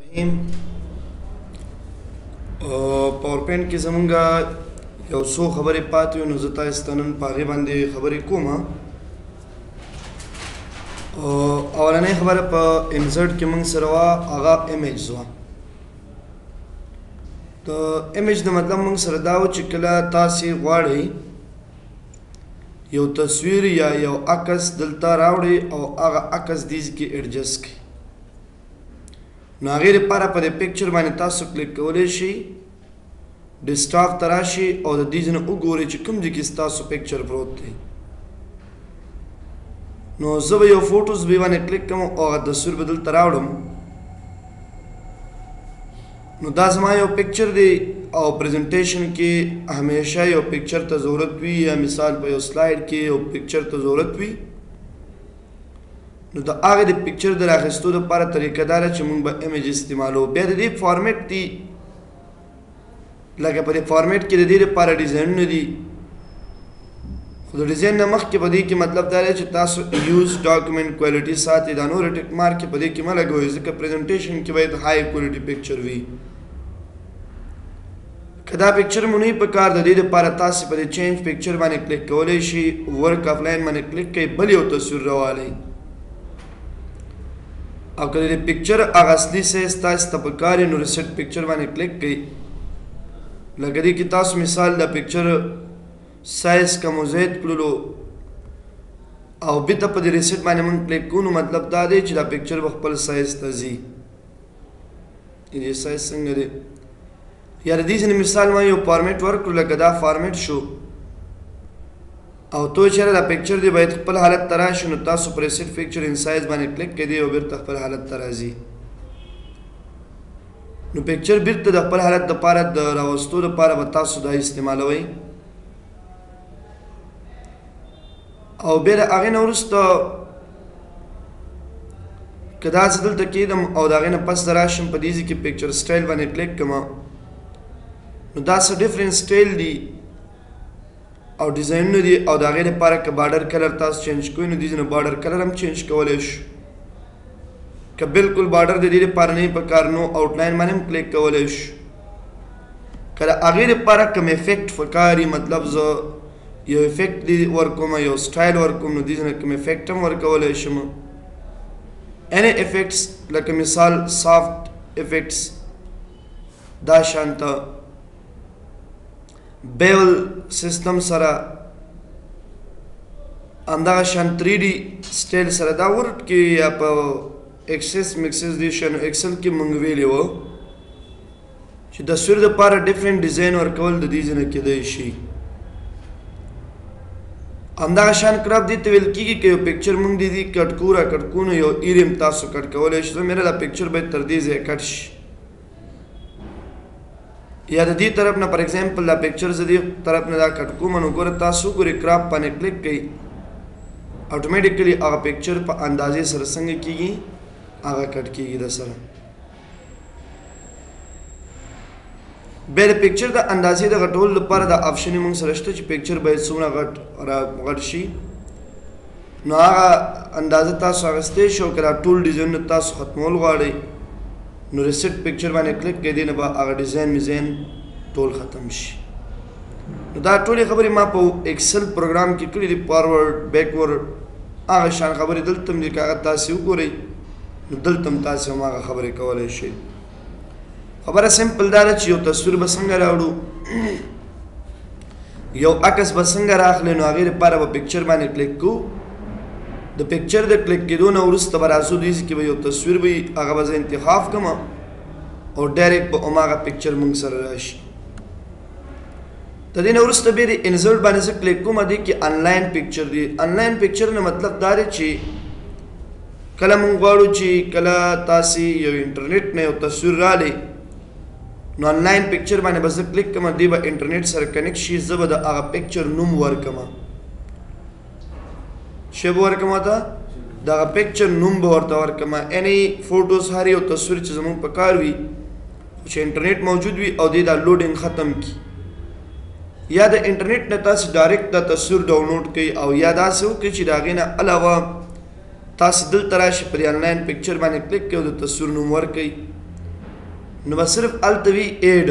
الرحیم پاور پوینټ کې زمونږه یو څو خبرې پاتې وي نو زه تاسو ته نن په هغې باندې خبرې کوم. اولنۍ خبره په انسرټ کې موږ سره وه هغه امیجز وه. د امیج د مطلب موږ سره دا و چې کله تاسې غواړئ یو تصویر یا یو عکس دلته راوړئ او هغه عکس دې کې ایډجسټ کړئ، نو هغې دپاره په دې پکچر باندې تاسو کلیک کولی شئ، ډیسکټاپ ته راشئ او د دې ځای نه وګورئ چې کوم ځای کې ستاسو پکچر پروت دی. نو زه به یو فوټوز به باندې کلیک کوم او هغه تصویر به دلته راوړم. نو دا زما یو پکچر دی او پریزنټیشن کې همیشه یو پکچر ته ضرورت وي، یا مثال په یو سلایډ کې یو پکچر ته ضرورت وي. نو د هغې د پکچر د راخیستو دپاره طریقه دا ده چې موږ به امیج استعمالو. بیا د دې فارمیټ دي، لکه په دې فارمیټ کې د دې دپاره ډیزاینونه دي، خو د ډیزاین نه مخکې په دې کې مطلب دا دی چې تاسو یوز ډاکومنټ کوالټي ساتئ. دا نور ټیک مارک په دې کې مه لګوئ، ځکه پریزنټیشن کې باید های کوالټي پکچر وي. که دا پکچر مو نه وي په کار، د دې دپاره تاسې په دې چینج پکچر باندې کلیک کولی شئ، ورک آف لاین باندې کلیک کوئ، بل یو تصویر راوالی، او که د پکچر هغه اصلي سایز تاسو ته په کار نو ریسیټ پکچر باندې کلیک کړئ. لکه دې کې تاسو مثال د پکچر سایز کم و زیات کړلو او بیرته په دې ریسیټ باندې موږ کلیک کوو، نو مطلب دا دی چې دا پکچر به خپل سایز ته ځي. دې سایز څنګه دی، یا د دې ځینې مثال ما یو فارمیټ ورکړو، لکه دا فارمیټ شو او تو چېرې دا پکچر دی باید خپل حالت ته راشي، نو تاسو پر ریسیټ پکچر ان سایز باندې کلیک کړئ او بیرته خپل حالت ته راځي. نو پکچر بیرته د خپل حالت دپاره د راوستو دپاره به تاسو دا استعمالوئ. او بیا د هغې نه وروسته که داسې دلته کېږدم او د هغې نه پس ته راشم، په دې ځای کې پکچر سټایل باندې کلیک کړم، نو دا څه ډفرنٹ سټایل دي او ډیزاینونه دي. او د هغې لپاره که بارډر کلر تاسو چینج کوئ، نو دې ځای نه بارډر کلر هم چینج کولی شو. که بالکل بارډر د دې لپاره نه وي په کار، نو آوټلاین باندې هم کلیک کولی شو. که د هغې لپاره کوم افیکټ په کار وي، مطلب زه یو افیکټ دی ورکوم، یو سټایل ورکوم، نو دې ځای نه کوم افیکټ هم ورکولی شم. any effects لکه مثال سافت افیکټس، دا شانته بیول سیستم سره همدغه شان 3D سټایل سره دا ورډ کې یا په ایکسس میکسس دی شنو ایکسل کې موږ ویلي وو چې د تصویر دپاره ډفرنٹ ډیزاین ورکول د دې ځای نه کیدی شي. همدغه شان کراپ دې ته ویل کېږي که یو پکچر موږ د دې کټکو را کټکو نو یو ایریم تاسو کټ کولی شئ. میره دا پکچر باید تر دې ځایه کټ شي، یا د دې طرف نه پر ایگزامپل دا پکچر زه دې طرف نه دا کټ کوم، نو ګوره تاسو ګورئ کراپ باندې کلیک کوئ، اټومیټیکلی هغه پکچر په اندازې سره څنګه کېږي، هغه کټ کېږي د سره. بیا د پکچر د اندازې د غټولو لپاره دا آپشن یې موږ سره شته چې پکچر باید څومره غټ شي، نو هغه اندازه تاسو اخیستی شي. او که دا ټول ډیزاینونه تاسو ختمول غواړئ، نو ریسیټ پکچر باندې کلیک کړئ، دې نه به هغه ډیزاین میزاین ټول ختم شي. نو دا ټولې خبرې ما په ایکسل پروګرام کې کړي دي، فارورډ بیکورډ هغه شان خبرې دلته هم دي. که هغه تاسې وګورئ، نو دلته هم تاسې هم هغه خبرې کولی شئ. خبره سمپل دا ده چې یو تصویر به څنګه راوړو، یو عکس به څنګه راخلو، نو هغې لپاره به پکچر باندې کلیک کوو. د پکچر د کلیک کېدو نه وروسته به راځو دې ځای کې به یو تصویر به وي، هغه به زه انتخاب کړم او ډایرکټ به هماغه پکچر موږ سره راشي. د دې نه وروسته بیا د انسرټ باندې زه کلیک کوم، دې کې آنلاین پکچر دی. آنلاین پکچر نه مطلب دا دی چې کله موږ غواړو چې کله تاسې یو انټرنیټ نه یو تصویر رالی، نو آنلاین پکچر باندې به زه کلیک کړم، دې به انټرنیټ سره کنیکټ شي. زه به د هغه پکچر نوم ورکړم، څه به ورکړم ورته، د هغه پکچر نوم به ورته ورکړم. any فوټوز هر یو تصویر چې زموږ په کار وي چې انټرنیټ موجود وي او دې دا لوډینګ ختم کړي، یا د انټرنیټ نه تاسو ډایرکټ دا تصویر ډاونلوډ کړئ، او یا داسې وکړئ چې د هغې نه علاوه تاسو دلته راشئ په دې آنلاین پکچر باندې کلیک کړئ او د تصویر نوم ورکړئ. نو به صرف هلته وي ایډ.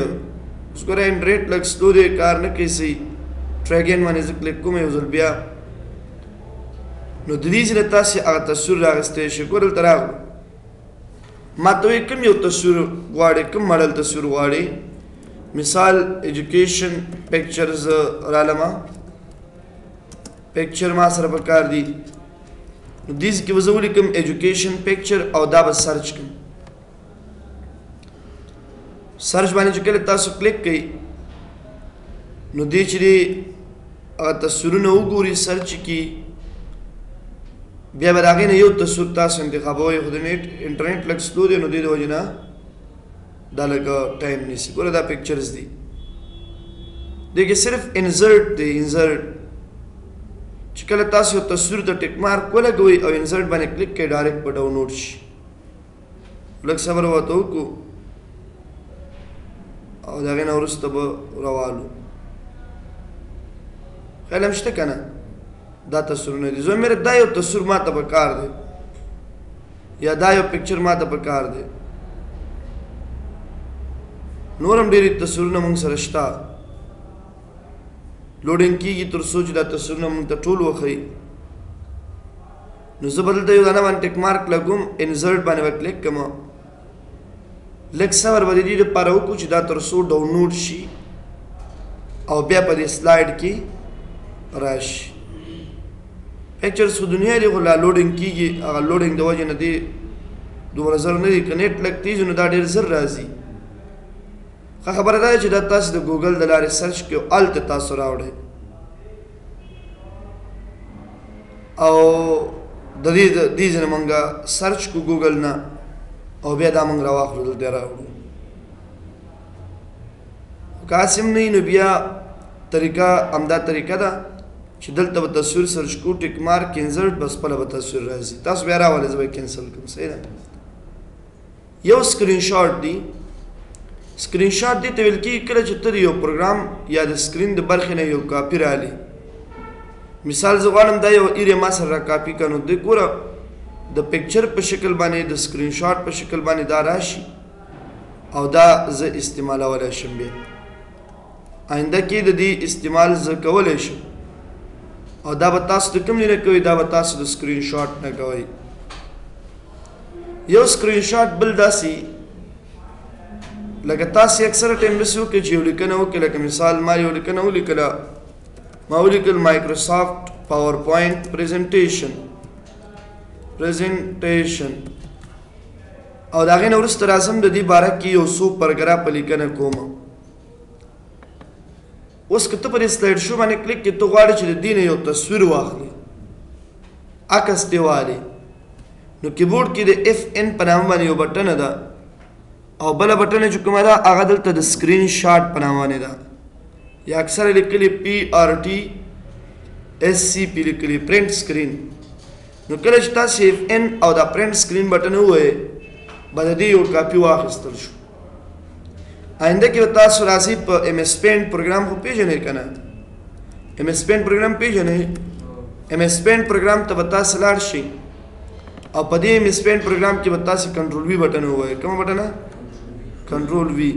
اوس ګوره انټرنیټ لږ سلو دی، کار نه کوي صحیح. ټریګین باندې زه کلیک کوم یو ځل بیا، نو د دې ځای نه تاسې هغه تصویر راغستی شئ. ګوره دلته راغلو، ما ته وایي کوم یو تصویر غواړې، کوم ماډل تصویر غواړې. مثال ایجوکیشن پکچر زه رالمه، پکچر ما سره پکار دي. نو دې ځای کې به زه ولیکم ایجوکیشن پکچر او دا به سرچ کړم. سرچ باندې چې کله تاسو کلیک کوئ نو دې چې دی هغه تصویرونه وګوري سرچ کړي، بیا به د هغې نه یو تصویر تاسو انتخابوئ. خو د انټرنیټ لږ سلو دی نو دې د وجې نه دا لږ ټایم نیسي. ګوره دا پکچرز دي، دې کې صرف انزرټ دی. انزرټ چې کله تاسو یو تصویر ته ټیک مارک ولګوئ او انزرټ باندې کلیک کوئ ډایرکټ به ډاونلوډ شي. لږ صبر ورته وکړو او د هغې نه وروسته به روانو. خیال هم شته که نه؟ دا تصویرونه دي. زه مېره دا یو تصویر ما ته پکار دی یا دا یو پکچر ما ته پکار دی. نور هم ډېرې تصویرونه موږ سره شته، لوډینګ کېږي تر څو چې دا تصویرونه موږ ته ټول وښیي. نو زه به دلته یو دانه باندې ټیک مارک لګوم، انزرټ باندې به کلیک کړم. لږ صبر به د دې دپاره وکړو چې دا تر څو ډاونلوډ شي او بیا په دې سلایډ کې راشي. پکچرز خو دنیا دی خو لا لوډینګ کېږي، هغه لوډینګ د وجې نه دی دومره زر نه دی. که نیټ لږ تیز نو دا ډېر زر راځي. ښه خبره دا ده چې دا تاسو د ګوګل د لارې سرچ کړئ او هلته تاسو راوړئ او د دې ځای نه مونږ سرچ کړو ګوګل نه او بیا دا مونږ راواخلو دلته راوړو. که هسې هم نه وي نو بیا طریقه همدا طریقه ده چې دلته به تصویر سرچ کړو، ټیک مارک انزرټ، بس خپله به تصویر راځي. تاسو بیا راولئ، زه به یې کینسل کړم. صحیح ده. یو سکرین شاټ دی. سکرین شاټ دې ته ویل کېږي کله چې ته د یو پروګرام یا د سکرین د برخې نه یو کاپي رالي. مثال زه غواړم دا یو ایریا ما سره را کاپي کړه، نو دې ګوره د پکچر په شکل باندې، د سکرین شاټ په شکل باندې دا راشي او دا زه استعمالولی شم. بیا آینده کې د دې استعمال زه کولی شم او دا به تاسو د کوم ځای نه کوئ، دا به تاسو د سکرین شاټ نه کوئ. یو سکرین شاټ بل داسې لکه تاسې اکثره ټایم داسې وکړئ چې یو لیکنه وکړئ. لکه مثال ما یو لیکنه ولیکله، ما ولیکل مایکروسافټ پاور پوینټ پریزنټیشن او د هغې نه وروسته راځم د دې باره کې یو څو پراګراف لیکنه کوم. اوس که ته په دې سلایډ شو باندې کلیک کړې، ته غواړې چې د دې نه یو تصویر واخلې، عکس دې والې، نو کیبورډ کې د FN په نامه باندې یو بټنه ده او بله بټنه چې کومه ده هغه دلته د سکرین شاټ په نامه باندې ده، یا اکثره لیکلي PRTSCP لیکلي پرنټ سکرین. نو کله چې تاسې FN او دا پرنټ سکرین بټن ووایئ به د دې یو کاپي واخیستل شو. آینده کې به تاسو راځئ په MS Paint پروګرام خو پېژنئ که نه؟ MS Paint پروګرام پېژنئ؟ MS Paint پروګرام ته به تاسو لاړ شئ او په دې MS Paint پروګرام کې به تاسې کنټرول وي بټن ووایئ. کومه بټنه؟ کنټرول وي.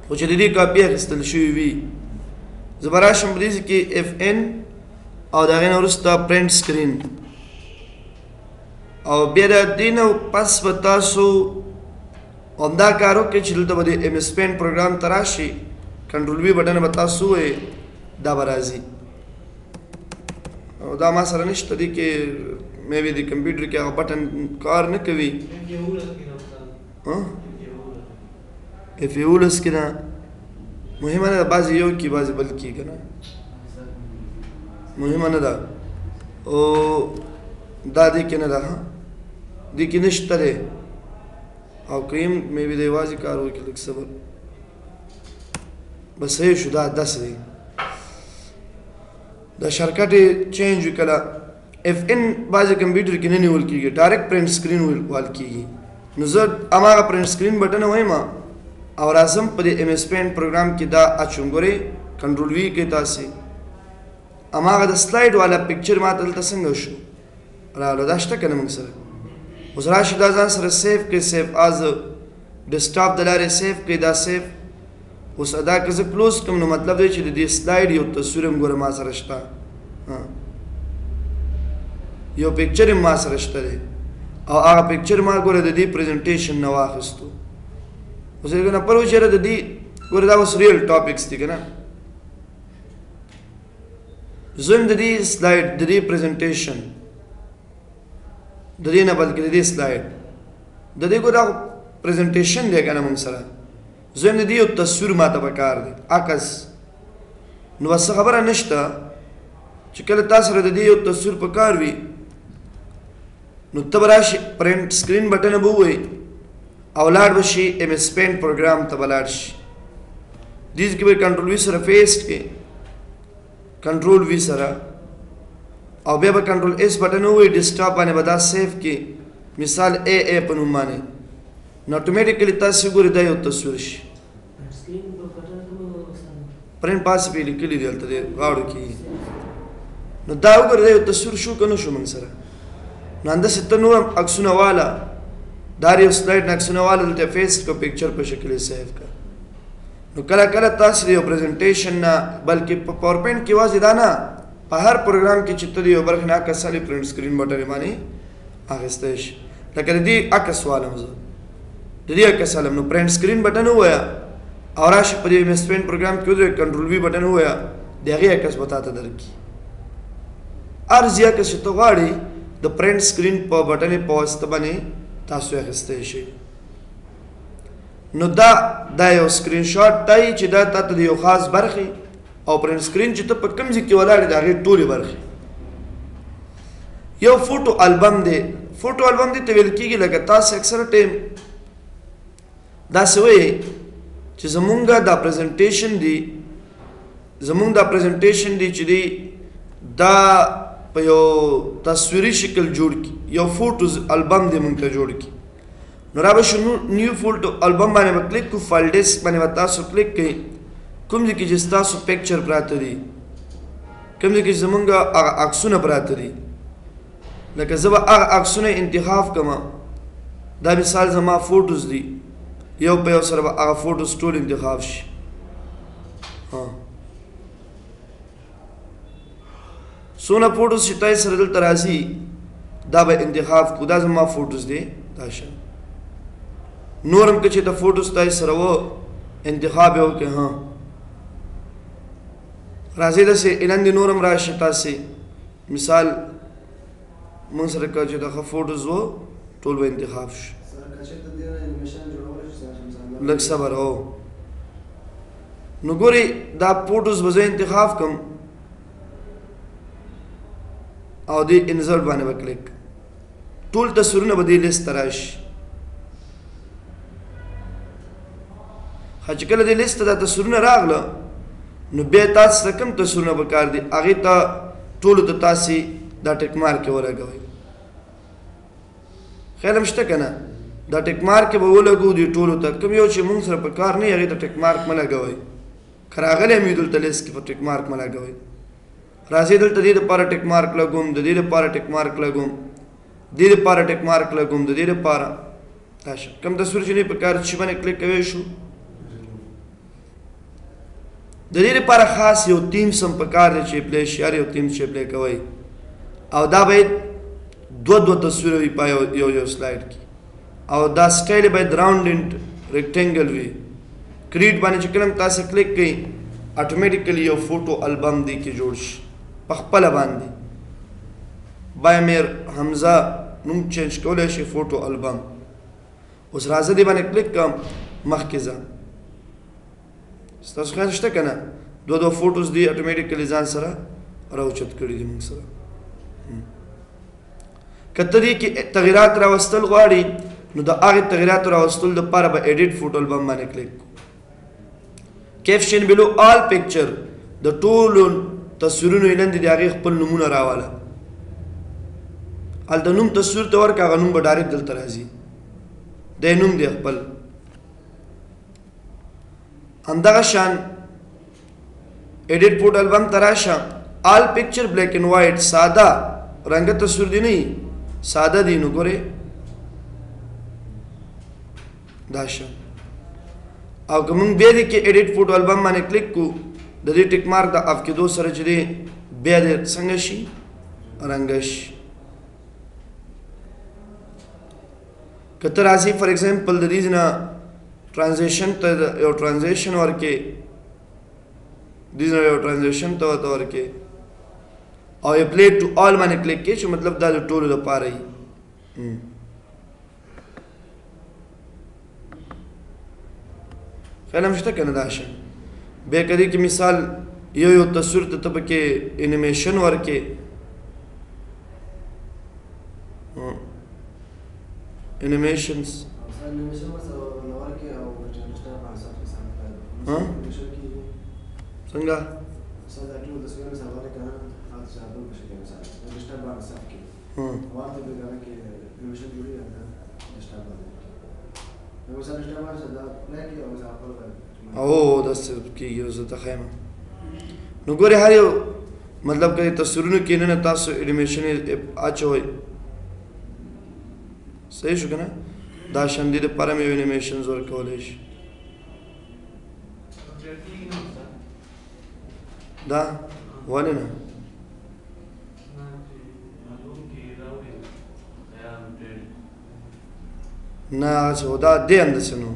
خو چې د دې کاپي اخیستل شوي وي، زه به راشم په دې ځای کې FN او د هغې نه وروسته پرنټ سکرین او بیا د دې نه پس به تاسو همدا کار وکړئ چې دلته به د MS Paint پروګرام ته راشي، کنټرول وي بټن به تاسو ووایئ، دا به راځي. او دا ما سره نشته، دې کې مې وي د کمپیوټر کې هغه بټن کار نه کوي. F11 کې نه مهمه نه ده، بعضې یو کې بعضې بل کې که نه مهمه نه ده. او دا دې کې نه ده، دې کې نشته دی. او که یم مې وي د یوازې کار وکړي، لږ صبر، بس صحیح شو. دا داسې دی، دا شارکټ یې چینج وي. کله FN بعضې کمپیوټر کې نه نیول کېږي، ډایرکټ پرنټ سکرین وال کېږي. نو زه هماغه پرنټ سکرین بټن وایم او راځم په دې MS Paint پروګرام کې دا اچوم. ګورئ کنټرول وي کې تاسې هماغه د سلایډ والا پکچر ما ته دلته څنګه شو راغله، دا شته که نه موږ سره؟ اوس راشي دا ځان سره سیف کړئ، سیف از ډیسکټاپ د لارې سیف کړئ دا سیف اوس دا که زه کلوز کړم نو مطلب دی چې د دې سلایډ یو تصویر هم ګوره ما سره شته یو پکچر هم ما سره شته دی او هغه پکچر ما ګوره د دې پریزنټیشن نه واخیستو اوس یې نه پرو چېرې د دې ګوره دا اوس ریل ټاپکس دي که نه زه هم د دې سلایډ د دې پریزنټیشن د دې نه بلکې د دې سلایډ د دې ګوره پریزنټیشن دی که نه موږ سره زه هم د دې یو تصویر ما ته پکار دی عکس نو بس خبره نشته چې کله تا سره د دې یو تصویر پکار وي نو ته به راشي پرنټ سکرین بټن به ووایي او لاړ به شي ایم ایس پینټ پروګرام ته به لاړ شي دې کې به کنټرول وي سره پیسټ کې کنټرول وي سره او بیا به کنټرول ایس بټن ووایي ډیسکټاپ باندې به دا سیف کې مثال اے په نوم باندې نو اټومیټیکلی تاسې ګورئ دا یو تصویر شي پرنټ پاسې پې لیکلي دي هلته دی غاړو کې نو دا وګوره دا یو تصویر شو که نه شو موږ سره نو همداسې ته نور هم عکسونه واله دا یو سلایډ نه عکسونه واله دلته فیسټ کړه پکچر په شکل یې سیف کړه نو کله کله تاسې د یو پریزنټیشن نه بلکې په پاور پوینټ کې یوازې دا نه په هر پروګرام کې چې ته د یو برخې نه عکس والې پرنټ سکرین بټن باندې اخیستی شي لکه د دې عکس والم زه د دې عکس والم نو پرنټ سکرین بټن ووایه او راشي په دې ایم ایس پینټ پروګرام کې ودرېږه کنټرول وي بټن ووایه د هغې عکس به تا ته درکړي هر ځای عکس چې ته غواړې د پرنټ سکرین په بټن په واسطه باندې تاسو اخیستی شئ نو دا یو سکرین شاټ دی چې دا تا ته د یو خاص برخې او پرنټ سکرین چې ته په کوم ځای کې ولاړې د هغې ټولې برخې یو فوټو البم دی فوټو البم دی ته ویل کېږي لکه تاسو اکثره ټایم داسې وایي چې زمونږ دا پریزنټیشن دی چې دی دا په یو تصویري شکل جوړ کړي یو فوټوز البم دی مونږ ته جوړ کړي نو را به شو نیو فوټو البم باندې به کلیک کړو فایل ډیسک باندې به تاسو کلیک کړئ کوم ځای کې چې ستاسو پکچر پراته دي کوم ځای کې چې زمونږ هغه عکسونه پراته دي لکه زه به هغه عکسونه انتخاب کړم دا مثال زما فوټوز دي یو په یو سره به هغه فوټوز ټول انتخاب شي څونه فوټوز چې تاسې سره دلته راځي دا به انتخاب کړو دا زما فوټوز دی دا شان نور هم که چې ته فوټوز تاسې سره و انتخاب یې وکړې راځئ داسې لاندې نور هم راشي تاسې مثال موږ سره که چې دغه فوټوز و ټول به انتخاب شي لږ صبر هو نو ګورئ دا فوټوز به زه انتخاب کړم او دې انزرټ باندې به کلیک ټول تصویرونه به دې لیست ته راشي چې کله دې لیست ته دا تصویرونه راغله نو بیا تاسو ته کوم تصویرونه پکار دي هغې ته ټولو ته تاسې دا ټیک مارک یې ولګوئ خیال هم شته که نه دا ټیک مارک به ولګو دې ټولو ته کوم یو چې مونږ سره په کار نه وي هغې ته ټیک مارک مه لګوئ که راغلی هم وي دلته لیست کې په ټیک مارک مه لګوئ راځئ دلته دې دپاره ټیک مارک لګوم د دې دپاره ټیک مارک لګوم دې دپاره ټیک مارک لګوم د دې دپاره دا شی کوم تصویر چې نه په کار چې باندې کلیک کوی شو د دې لپاره خاص یو تیمز هم پکار دی چې پلی شي هر یو تیمز چې پلی کوئ او دا باید دوه تصویره وي په یو سلایډ کې او دا سټایل باید راوند اینډ ریکټینګل وي کریټ باندې چې کله هم تاسو کلیک کوئ اټومیټیکلی یو فوټو البم دی کې جوړ شي په خپله باندې بایمیر حمزه نوم چینج کولی شي فوټو البم اوس راځه دې باندې کلیک کړم مخکې ځه ستاسو خیال شته که نه دوه فوټوز دي اټومیټیکلی ځان سره راوچت کړي دي موږ سره که ته دې کې تغیرات راوستل غواړي نو د هغې تغیراتو راوستلو دپاره به ایډیټ فوټو البم باندې کلیک کړو کیپشن بلو آل پکچر د ټولو تصویرونو یې لاندې د هغې خپل نومونه راواله هلته نوم تصویر ته ورکړه هغه نوم به ډایرکټ دلته راځي دی نوم دی خپل همدغه شان ایډیټ فوټو البم ته راشه آل پکچر بلیک اینڈ وایټ ساده رنګه تصویر دی نه ساده دی نو ګورئ دا شان او که موږ بیا دې کې ایډیټ فوټو البم باندې کلیک کو د دې ټیک مارک د اف کېدو سره چې دی بیا دې څنګه شي رنګه شي که ته راځي فار ایگزامپل د دې نه ټرانزیشن ته یو ټرانزیشن ورکې دې نه یو ټرانزیشن ته ورکې او اپلای ټو آل باندې کلیک کې چې مطلب دا د ټولو لپاره وي خیال هم شته که نه دا شان بیا که دې کې مثال یو تصویر ته ته پکې انیمیشن ورکې انیمیشنز څنګه او داسې کېږي زه ته ښیم نو ګورې هر یو مطلب که تصویرونو کې نه تاسو انیمیشن اچوئ صحیح شو که نه دا شان دې دپاره مې یو انیمیشنز ورکولی شي دا ولې نه نه هغسې دا دې انداسې نو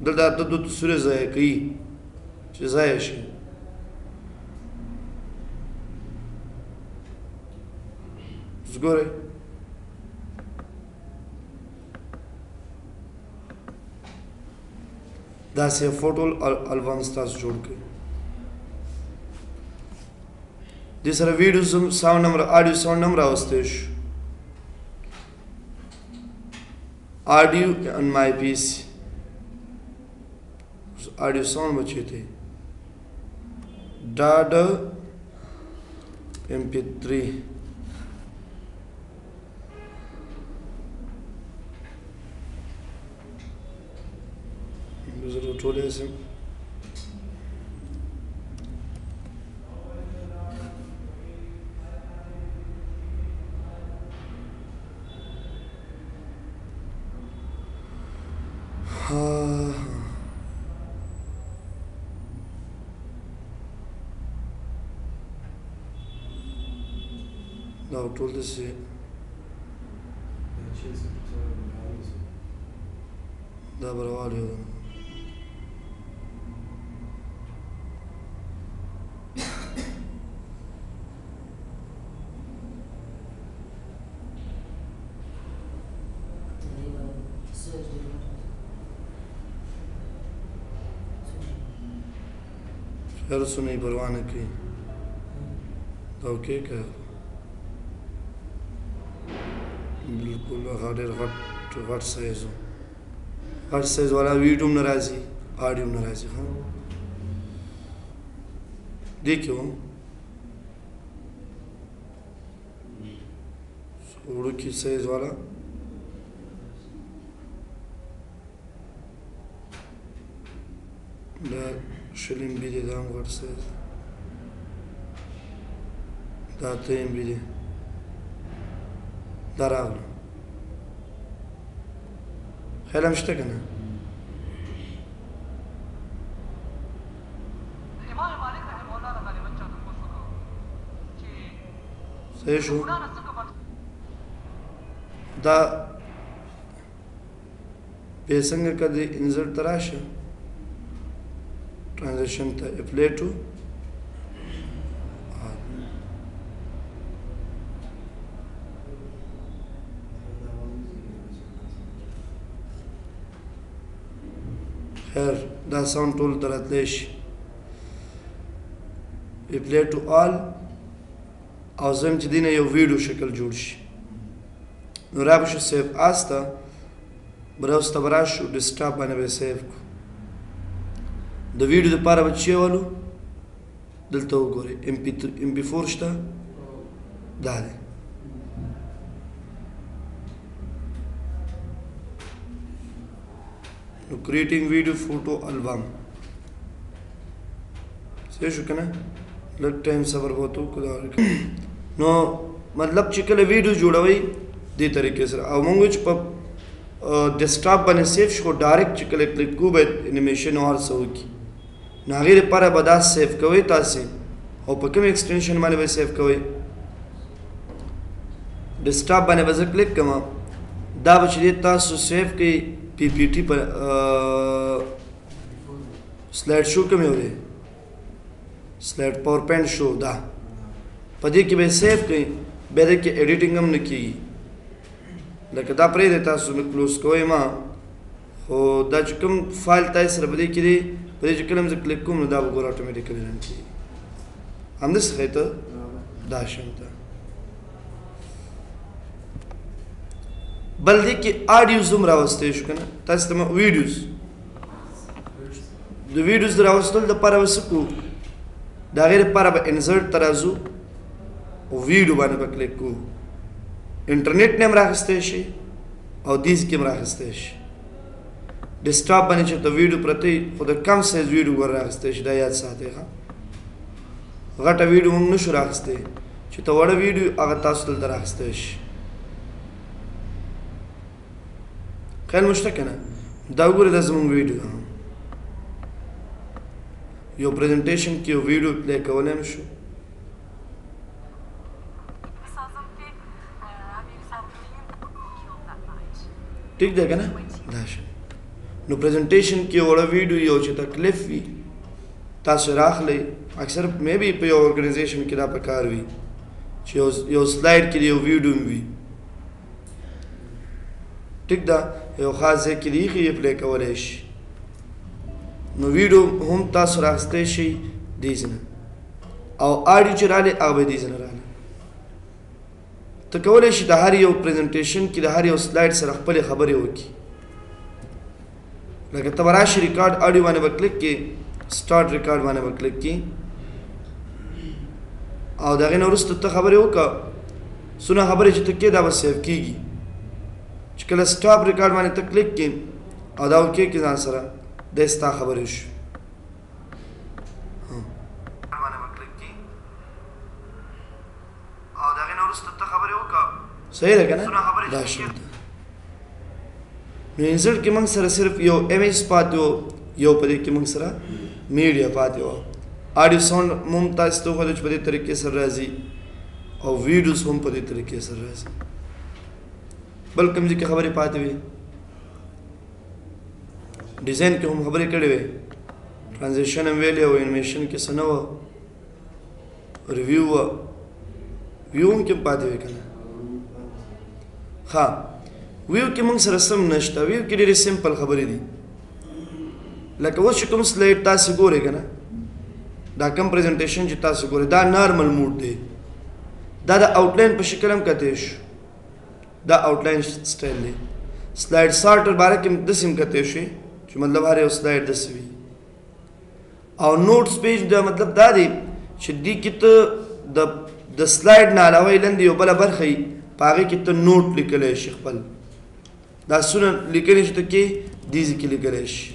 دلته ته دو تصویرې ضایع کوي چې ضایع شي اوس ګورئ داسې فوټو البم ستاسو جوړ کړئ دې سره ویډیو ساوند هم آډیو ساوند هم راوستی شو audio on my PC audio sound बचे थे DAW MP3 जरूर थोड़े से now told this da bravado यार सुनी परवाह न की तो ओके क्या बिल्कुल घट साइज वाला वीडियो में नाराजी ऑडियो में नाराजी हाँ देखियो सोलह की साइज वाला شلیم بیده دام غټ سایز دا تیم بیده دا راغله خیال هم شته که نه صحیح شو دا بیا څنګه که د انزرټ ته راشه transition to apply to here the sound tool تراتلی شي apply to all او زم چې دینه یو ویډیو شکل جوړ شي نو را بشو سیف آستا براوس ته براشو ډیسکټاپ باندې به سیف کو د ویډیو لپاره به چې والو دلته وګورئ MP4 شته دا دی نو کریټینګ ویډیو فوټو البم صحیح شو که نه لږ ټایم صبر به ورته وکړو نو مطلب چې کله ویډیو جوړوئ دې طریقې سره او موږ چې په ډیسکټاپ باندې سیف شو ډایرکټ چې کله کلیک کوو باید انیمیشن او هر څه وکړي نو هغې دپاره به دا سیف کوئ تاسې او په کوم ایکسټینشن باندې به سیف کوئ ډیسکټاپ باندې به زه کلیک کوم دا به چې دی تاسو سیف کوئ پی پی ټي په سلایډ شو کوم یو دی سلایډ پاور پوینټ شو دا په دې کې به سیف کوئ بیا دې کې ایډیټینګ هم نه کېږي لکه دا پرېږدئ تاسو مې کلوز کوئ ما خو دا چې کوم فایل تاسې سره په دې کې دی په دې چې کله هم زه کلیک کوم نو دا به ګوره اټومیټیکلي رن کېږي همداسې ښایي ته دا شان ته بل دې کې آډیوز هم راوستی شو که نه تاسې ته ویډیوز د ویډیوز د راوستلو دپاره به څه کوو د هغې دپاره به انزرټ ته راځو او ویډیو باندې به کلیک کوو انټرنیټ نه هم راخیستی شي او دیز کې هم راخیستی شي ډیسکټاپ باندې چې ته ویډیو پرته خو د کم سایز ویډیو ور راخیستی شي دا یاد ساتئ ښه غټه ویډیو موږ نشو راخیستی چې ته وړه ویډیو هغه تاسو دلته راخیستی شي خیال مو شته که نه دا وګورئ دا زموږ ویډیو ده یو پریزنټیشن کې یو ویډیو پلی کولی هم شو ٹھیک ده که نه دا شو نو پریزنټیشن کې یو وړه ویډیو یو چې تکلیف وي تاسو راخلی اکثر مې بي په یو ارګنایزیشن کې دا پکار وي چې یو سلایډ کې یو ویډیو هم وي ټیک ده یو خاص ځای کې د ایښي یې پلی کولی شي نو ویډیو هم تاسو راخیستی شئ دې ځای نه او آډیو چې راغلی هغه به دې ځای نه راغلی ته کولی شي د هر یو پریزنټیشن کې د هر یو سلایډ سره خپلې خبرې وکړي لکه ته به راشي ریکارډ آډیو باندې به کلیک کړې سټارټ ریکارډ باندې به کلیک کړي او د هغې نه وروسته ته خبرې وکړه څونه خبرې چې ته کړې دا به سیف کېږي چې کله سټاپ ریکارډ باندې ته کلیک کړې او دا وکړې ځان سره دا ستا خبرې شو صحیح ده که نه دا شی نو انسرټ کې موږ سره صرف یو امیج پاتې و یو په دې کې موږ سره میډیا پاتې وه آډیو ساوند هم تاسو ته وښودل چې په دې طریقې سره راځي او ویډیوز هم په دې طریقې سره راځي بل کوم ځای کې خبرې پاتې وي ډیزاین کې هم خبرې کړې وې ټرانزیشن هم ویلې او انیمیشن کې څه نه وه ریویو وه ویو هم کې پاتې وې که نه ها ویو کې موږ سره سم نشته ویو کې ډېرې سمپل خبرې دي لکه اوس چې کوم سلایډ تاسې ګورئ که نه دا کوم پریزنټیشن چې تاسې ګورئ دا نارمل موډ دی دا د آوټلاین په شکل هم کتی شو دا آوټلاین سټایل دی سلایډ سارټر باره کې داسې هم کتی شوې چې مطلب هر یو سلایډ داسې وي او نوټس پیج دا مطلب دا دی چې دې کې ته د سلایډ نه علاوه لاندې یو بله برخه وي په هغې کې ته نوټ لیکلی شي خپل دا څونه لیکلی شي ته کې دې ځای کې لیکلی شي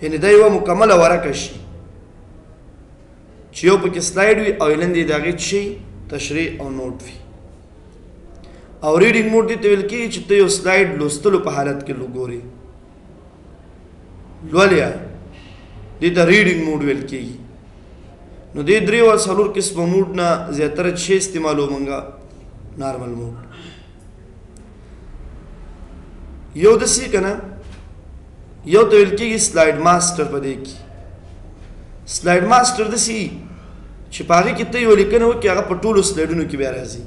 یعنې دا یوه مکمله ورقه شي چې یو پکې سلایډ وي او لاندې د هغې څه شي تشریح او نوټ وي او ریډینګ موډ دې ته ویل کېږي چې ته یو سلایډ لوستلو په حالت کې ګورې لولیا دې ته ریډینګ موډ ویل کېږي نو دې درې او څلور قسمه موډ نه زیاتره چې استعمالو مونږه نارمل موډ یو داسې که نه یو ته ویل کېږي سلایډ ماسټر په دې کې سلایډ ماسټر داسې چې په هغې کې ته یو لیکنه وکړې هغه په ټولو سلایډونو کې بیا راځي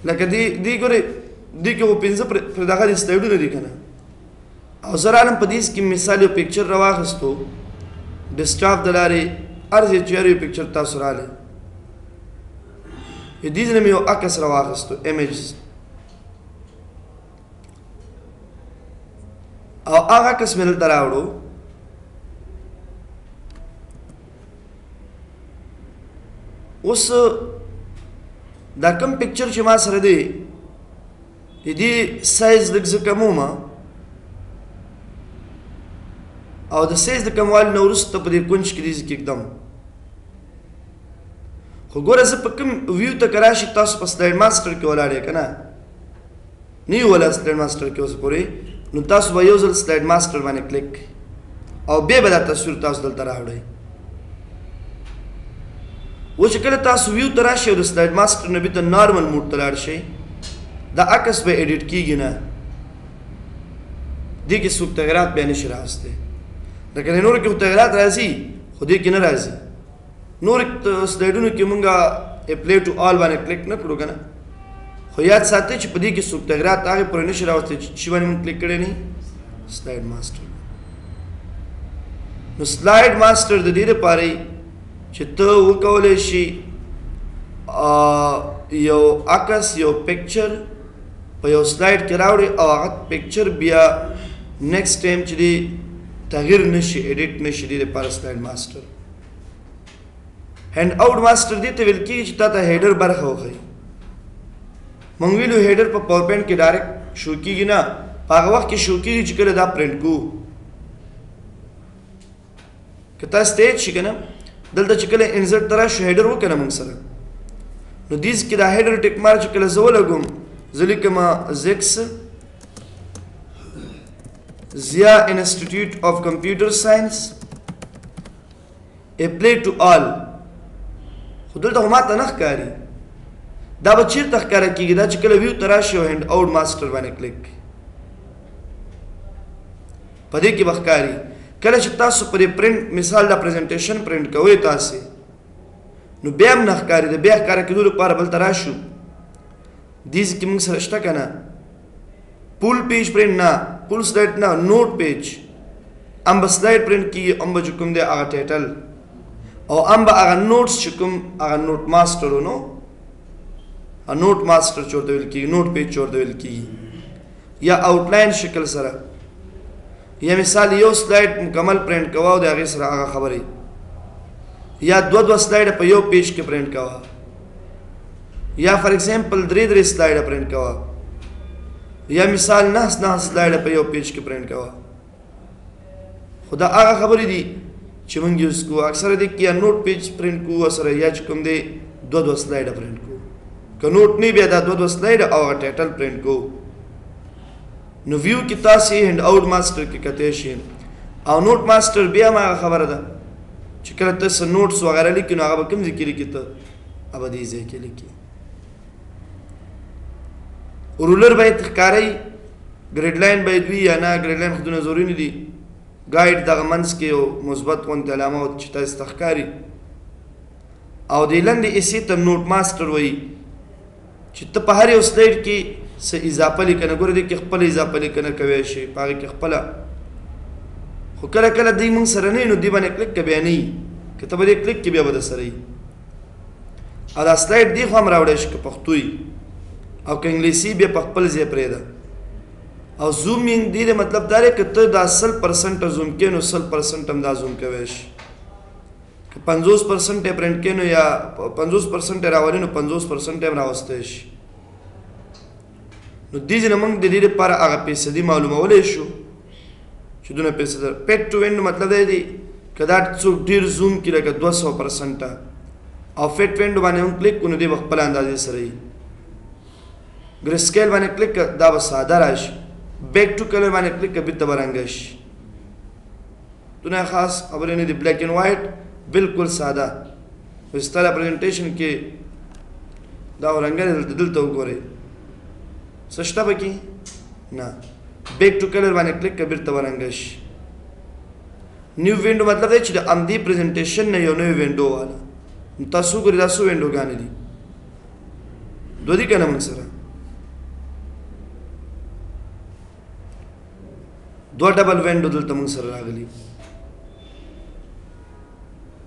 لکه دې ګورې دې کې خو پنځه پر دغه دې سلایډونه دي که نه او زه رالم په دې کې مثال یو پکچر راواخیستو ډیسکټاپ د لارې هر ځای چې هر یو پکچر تاسو رالی دې ځای نه مې یو عکس راواخیستو امیجز او هغه عکس مې دلته راوړو اوس دا کوم پکچر چې ما سره دی د دې سایز لږ زه کموم او د سایز د کموالي نه وروسته په دې کونج کې دې ځای کې ږدم خو ګوره زه په کوم ویو ته که راشي تاسو په سلایډ ماسټر کې ولاړ یې که نه نه ولا سلاید ماستر کې اوس پورې نو تاسو به یو ځل سلاید ماستر باندې کلیک او بیا به دا تصویر تاسو دلته راوړئ. و چې کله تاسو ویو ته راشئ او د سلاید ماستر نه بیرته نارمل موډ ته لاړ شئ دا عکس به ایډیټ کېږي نه، دې کې څوک تغیرات بیا نشي راوستی. لکه د نورو کې خو تغیرات راځي خو دې کې نه راځي. نورو سلایډونو کې مونږ اپلای ټو آل باندې کلیک نه کړو که نه، خو یاد ساتئ چې په دې کې څوک تغیرات هغې پورې نشي راوستی چې باندې مونږ کلیک کړی نه سلاید ماستر. نو سلاید ماستر د دې دپاره چې ته وکولی شي یو عکس یو پکچر په یو سلاید کې راوړي او هغه پکچر بیا نیکسټ ټایم چې دی تغییر نشي ایډیټ نشي دې دپاره سلاید ماستر. هینډ آوټ ماستر دې ته ویل کېږي چې تا ته هیډر برخه وښیي. مونږ ویلو هیډر په پاور پوینټ کې ډایرکټ شو کېږي نه، په هغه وخت کې شو کېږي چې کله دا پرنټ کوو. که تاسو ته شي که نه دلته چې کله انزرټ ته راشو هیډر وکړه نه مونږ سره نو دیز کې دا هیډر ټیک مار چې کله زه ولګوم زه لیکمه زیکس ضیا انسټیټیوټ آف کمپیوټر ساینس اپلای ټو آل، خو دلته خو ماته نه ښکاري. دا به چېرته ښکاره کېږي؟ دا چې کله ویو ته راشي او هینډ آوټ ماستر باندې کلیک په دې کې به ښکاري. کله چې تاسو پرې پرنټ مثال دا پریزنټیشن پرنټ کوئ تاسې نو بیا هم نه ښکاري. د بیا ښکاره کېدو لپاره بلته راشو دیز کې موږ سره شته که نه پول پیج پرنټ نه پول سلایډ نه نوټ پیج ام به سلایډ پرنټ کېږي ام به چې کوم دی هغه ټایټل او ام به هغه نوټس چې کوم هغه نوټ ماسټر نو نوټ ماسټر چې ورته ویل کېږي نوټ پیج چې ورته ویل کېږي یا آوټلاین شکل سره یا مثال یو سلایډ مکمل پرنټ کوه او د هغې سره هغه خبرې یا دوه سلایډه په یو پیج کې پرنټ کوه یا فار ایگزامپل درې سلایډه پرنټ کوه یا مثال 9 سلایډه په یو پیج کې پرنټ کوه. خو دا هغه خبرې دي چې موږ یوز کوو اکثره دې کې یا نوټ پیج پرنټ کوو سره یا چې کوم دی دوه سلایډه پرنټ کوو. که نوټ نه بیا دا دوه سلایډه او هغه ټایټل پرنټ کوو. نو ویو کې تاسې هینډ آوټ ماسټر کې کتی شي او نوټ ماسټر بیا هم هغه خبره ده چې کله ته څه نوټس وغیره لیکي نو هغه به کوم ځای کې لیکي ته هغه به دې ځای کې لیکي. رولر باید ښکاری ګریډ لاین باید وي یا نه ګریډ لاین خو دونه ضروري نه دي. ګایډ دغه منځ کې یو مثبت غوندې علامه چې تاسې ته ښکاري او د لنډې ایسې ته نوټ ماسټر وایي چې ته په هر یو سلایډ کې څه اضافه لیکنه ګوره دې کې خپله اضافه لیکنه کوی شي په هغې کې خپله خو کله کله دوی موږ سره نه وي نو دوی باندې کلیک که بیا نه وي که ته به دې کلیک کې بیا به در سره وي او دا سلایډ دې خوا هم راوړی شي که پښتو وي او که انګلیسي بیا په خپل ځای پرېږده او زومینګ دې مطلب دا دی که ته دا 100% زوم کې نو 100% هم دا زوم کوی شي که 50% یې پرنټ کې نو یا 50% یې راولي نو 50% هم راوستی شي. نو دې ځینې موږ د دې لپاره هغه فیصدي معلومولی شو چې دونه فیصده پیټ ټو وینډ مطلب دی که دا څوک ډېر زوم کړي لکه 200% او فیټ وینډو باندې موږ کلیک کړو نو دې به خپله اندازې سره وي. ګری سکیل باندې کلیک کړه دا به ساده راشي. بیک ټو کلر باندې کلیک کړه بیرته به رنګه شي. دونه خاص خبرې نه دي. بلیک اینډ وایټ بالکل ساده. ستا پریزنټیشن کې دا رنګه دلته وګورئ څه شته پکې نه. بیک ټو کلر باندې کلیک کړه بیرته به رنګه شي. نیو وینډو مطلب دی چې د همدې پریزنټیشن نه یو نوی وینډو والا تاسو وګورئ دا څو وینډوګانې دي دوه دي که نه موږ سره دوه ډبل وینډو دلته موږ سره راغلي.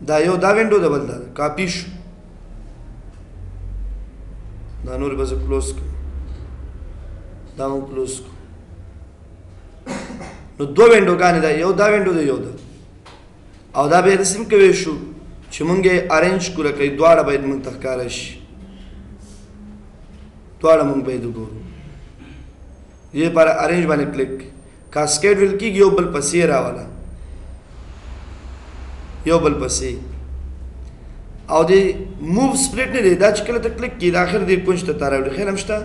دا یو دا وینډو ده بل دا کاپي شو دا نور به زه کلوز کړم دا مو کلوز کړو نو دوه وینډوګانې ده یو دا وینډو ده یو ده او دا بیا داسې هم کوی شو چې مونږ یې ارینج کړو لکه دواړه باید مونږ ته ښکاره شي دواړه مونږ باید وګورو. دې لپاره ارینج باندې کلیک کاسکیډ ویل کېږي یو بل پسې راوله یو بل پسې او د موو سپلیټ نه دی دا چې کله ته کلیک کړي د آخر دې کونج ته تا راوړي خیال هم شته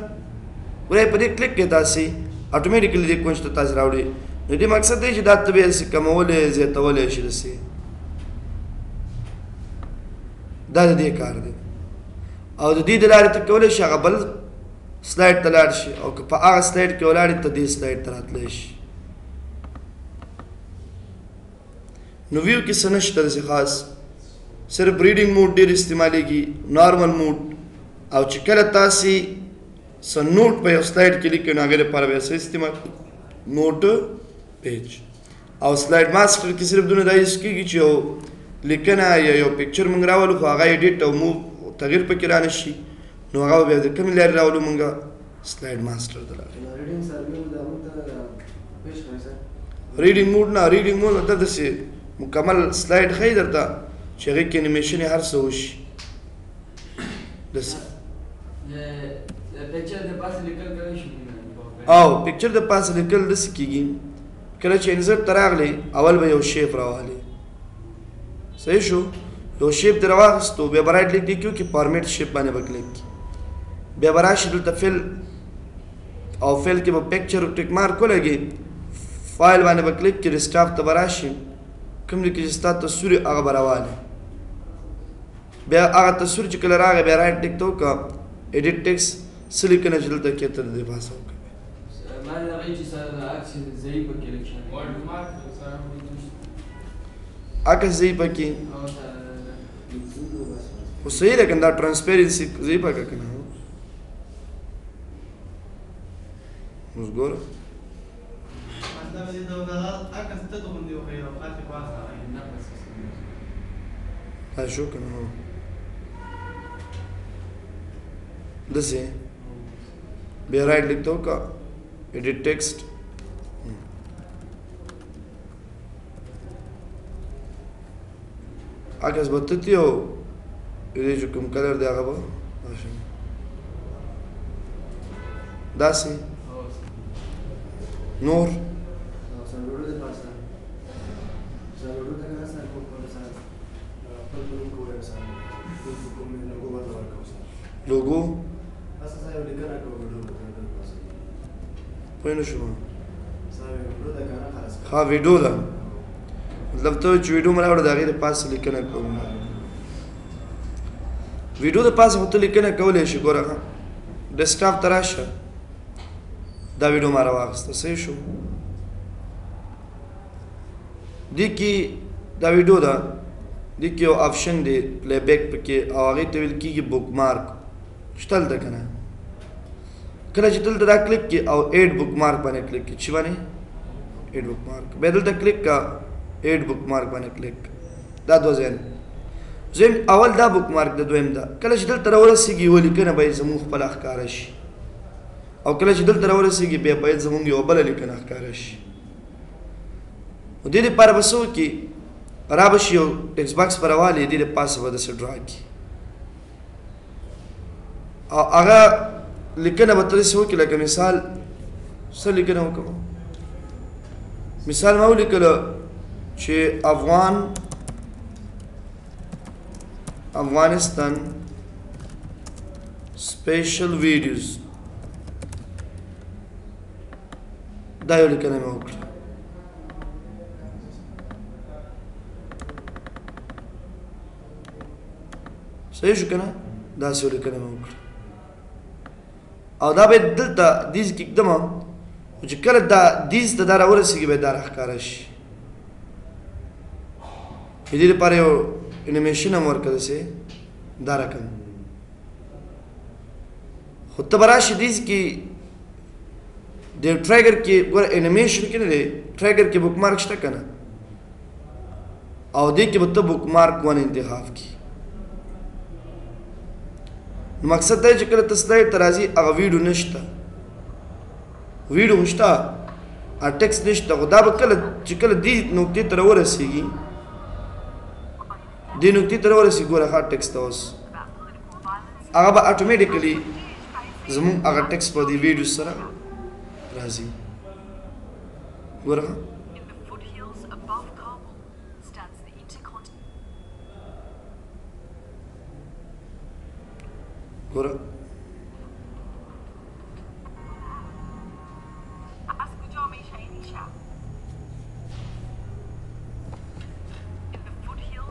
ګورئ په دې کلیک کې تاسې اټومیټیکلی دې کونج ته تاسې راوړي نو دې مقصد دی چې دا ته به یې هسې کمولی زیاتولی شي داسې دا د دې کار دی او د دې د لارې ته کولی شي هغه بل سلایډ ته لاړ شي او که په هغه سلایډ کې ولاړې ته دې سلایډ ته راتلی شي نو ویو کې څه نشته داسې خاص صرف ریډینګ موډ ډېر استعمالیږي نارمل موډ او چې کله تاسې څه نوټ په یو سلایډ کې لیکئ نو هغې لپاره به څه استعمال نوټ پیج او سلایډ ماسټر کې صرف دونه دا یوز کېږي چې یو لیکنه یا یو پکچر موږ راولو خو هغه ایډیټ او موو تغییر پکې رانه شي نو هغه به بیا د کومې لارې راولو موږ سلایډ ماسټر ته ریډینګ موډ نه ریډینګ موډ ته داسې مکمل سلایډ ښایي درته چې هغې کې انیمیشن یې هر څه وشي داسې او پکچر د پاسه لیکل داسې کېږي کله چې انزرټ ته راغلی اول به یو شیپ راوالی صحیح شو یو شیپ دې راواخیستو بیا به رایټ کلیک کړي کې فارمیټ شیپ باندې به کلیک کړي بیا به راشي دلته فل او فل کې به پکچر ټیک مارک ولګي فایل باندې به کلیک کړي ریسټاف ته به راشي کوم ځای کې چې ستا تصویر هغه به راوالی بیا هغه تصویر چې کله راغی بیا رایټ کلیک ته وکړه ایډیټ ټیکس څه لیکنه چې دلته کې ته د دې پاسه وکړه عکس ضعیفه کې خو صحیح ده کنه دا ټرانسپیرنسي ضعیفه که کنه اوس ګوره دا شو کنه داسې بیا رایټ لیک ته وکړه ایډیټ ټیکسټ عکس به تتي او دې چې کوم کلر دی هغه به داسې نور لوګو پوه نه شوم ها ویډیو ده مطلب ته چې ویډیو مې راوړه د هغې د پاسه لیکنه کوم ویډیو د پاسه خو ته لیکنه کولی شي ګوره ډیسکټاپ ته راشه دا ویډیو ما راواخیسته صحیح شو دې کې دا ویډیو ده دې کې یو آپشن دی پلی بیک پکې او هغې ته ویل کېږي بک مارک شته هلته که نه کله چې دلته دا کلیک کړي او ایډ بک مارک باندې کلیک کړي چې باندې ایډ بک مارک بیا دلته کلیک کا ایډ بک مارک باندې کلیک دا دوه ځایونه زم اول دا بک مارک د دویم دا کله چې دلته راورسېږي یوه لیکنه به یې زموږ خپله ښکاره شي او کله چې دلته راورسېږي بیا باید زموږ یوه بله لیکنه ښکاره شي نو دې دپاره به څه وکړي را به شي یو ټکس باکس به راوالي دې د پاسه به داسې ډرا کړي او هغه لیکنه به ته داسې وکړي لکه مثال څه لیکنه وکړم مثال ما ولیکله چې افغانستان سپیشل ویډیوز دا یو لیکنه مې وکړه صحیح شو که نه داسې یو لیکنه مې وکړه او دا باید دلته دیز کې ږدمه چې کله دا دیز ته دا راورسېږي باید دا راښکاره شي د دې لپاره یو انیمیشن هم ورکړه داسې دا رقم خو ته به راشي دیز کې د ټریګر کې ګوره انیمیشن کې نه دی ټریګر کې بک مارک شته که نه او دې کې به ته بک مارک ون انتخاب کړي نو مقصد دا چې کله ته سلایډ ته راځي هغه ویډیو نشته ویډیو شته ټکسټ نشته خو دا به کله چې کله دې نقطې ته راورسېږي دې نقطې ته راورسېږي ګوره ښه ټکسټ ته اوس هغه به اټومیټیکلی زموږ هغه ټکسټ په دې ویډیو سره راځي ګوره ګوره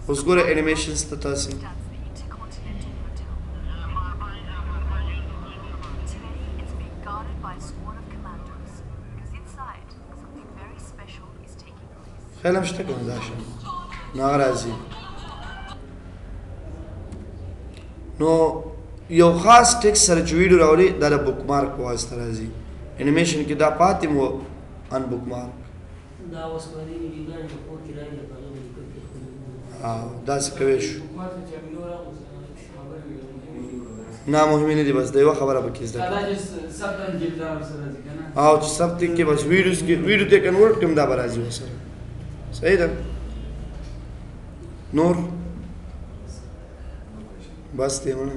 اوس ګوره انیمیشنز ته تاسې That's the Intercontinental Hotel. Today it's being guarded by a squad of commandos because inside something very special is taking place. خیال هم شته که نه دا شم نو هغه راځي نو یو خاص ټیکس سره چې ویډیو راوړي دا د بک مارک په واسطه راځي انیمیشن کې دا پاتې مو ان بک مارک دا اوس په دې ویډیوګانې په کور کې راځي په هغه لیکل کېږي. داسې کوی شو نه مهمې نه دي بس د یوه خبره پکې زده کړه او چې سبت کې بس ویډیوز کې ویډیو ته کنورټ کړم دا به راځي ورسره صحیح ده نور بس دی مړه